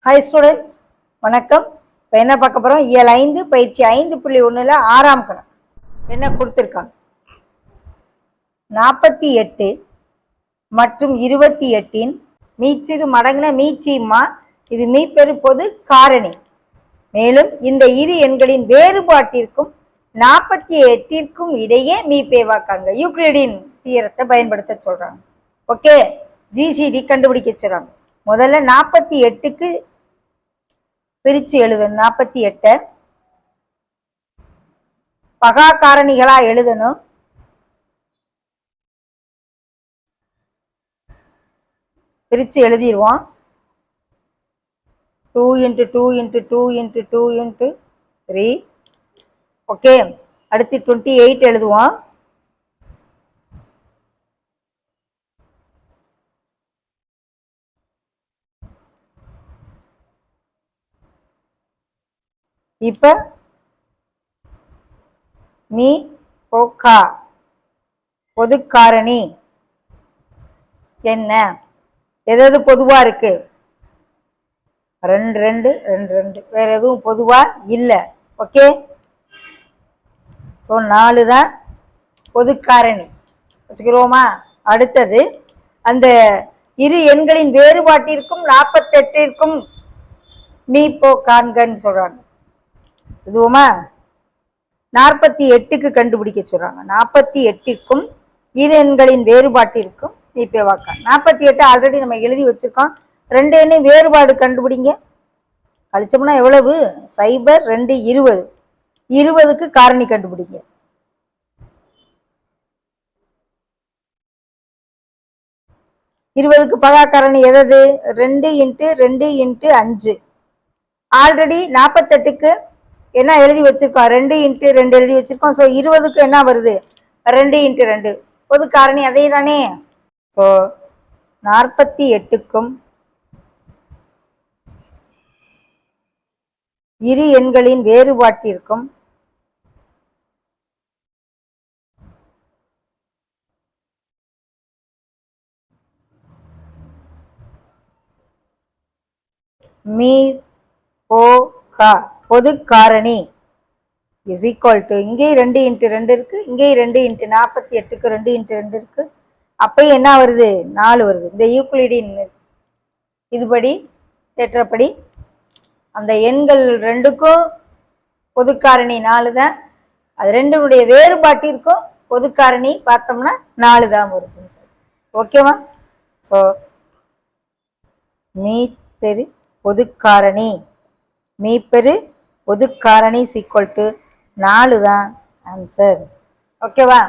Hi students, வணக்கம். இப்போ என்ன பார்க்க போகிறோம்? இயல் 5 பயிற்சி 5.1ல் 6ஆம் கணக்கு என்ன கொடுத்துருக்காங்க? 48 மற்றும் 28இன் மீச்சிறு மடங்குன மீச்சிமா, இது மீப்பெரு பொது காரணி. மேலும் இந்த இரு எண்களின் வேறுபாட்டிற்கும் 48ற்கும் இடையே மீப்பேவாக்காங்க. யூக்ளிடின் தியரத்தை பயன்படுத்த சொல்றாங்க. ஓகே, ஜிசிடி கண்டுபிடிக்க சொல்றாங்க. முதல்ல 48க்கு பிரிச்சு எழுதணும். 48 பகா காரணிகளா எழுதணும். பிரிச்சு எழுதிடுவோம். 2 × 2 × 2 × 2 × 3. ஓகே, அடுத்து 28 எழுதுவோம். இப்ப மீ போக்கா பொது காரணி என்ன? எதாவது பொதுவா இருக்கு? 2 2 2 2, வேற எதுவும் பொதுவா இல்லை. ஓகே, ஸோ 4 தான் பொது காரணி வச்சுக்கிறோமா? அடுத்தது அந்த இரு எண்களின் வேறுபாட்டிற்கும் 48ற்கும் மீ போ காண்கன்னு சொல்றாங்க. இதுவுமா 48க்கு கண்டுபிடிக்க சொல்றாங்க. 48க்கும் இரு எண்களின் வேறுபாட்டிற்கும் மீப்பேவாக்கா. 48 ஆல்ரெடி நம்ம எழுதி வச்சிருக்கோம். 2 எண்ணையும் வேறுபாடு கண்டுபிடிங்க. கழிச்சோம்னா எவ்வளவு? 0 2 20. 20க்கு காரணி கண்டுபிடிங்க. 20க்கு பகா காரணி எது? 2 × 2 × 5. ஆல்ரெடி 48க்கு என்ன எழுதி வச்சிருக்கோம்? 2 × 2 எழுதி வச்சிருக்கோம். ஸோ 20க்கு என்ன வருது? 2 × 2 பொது காரணி அதே தானே. ஸோ 48க்கும் இரு எண்களின் வேறுபாட்டிற்கும் மீ போ கா பொது காரணி இஸ் ஈக்குவல் டு, இங்கே 2 × 2 இருக்கு, இங்கே 2 × 48க்கு 2 × 2 இருக்கு. அப்பயும் என்ன வருது? 4 வருது. இந்த யூக்ளிடின் இதுபடி தேற்றப்படி அந்த எண்கள் ரெண்டுக்கும் பொது காரணி 4 தான். அது ரெண்டுடைய வேறுபாட்டிற்கும் பொது காரணி பார்த்தோம்னா 4 தான் வரும். ஓகேவா? ஸோ மீப்பெரு பொது காரணி, மீப்பெரு பொது காரணி = 4 தான் ஆன்சர். ஓகேவா?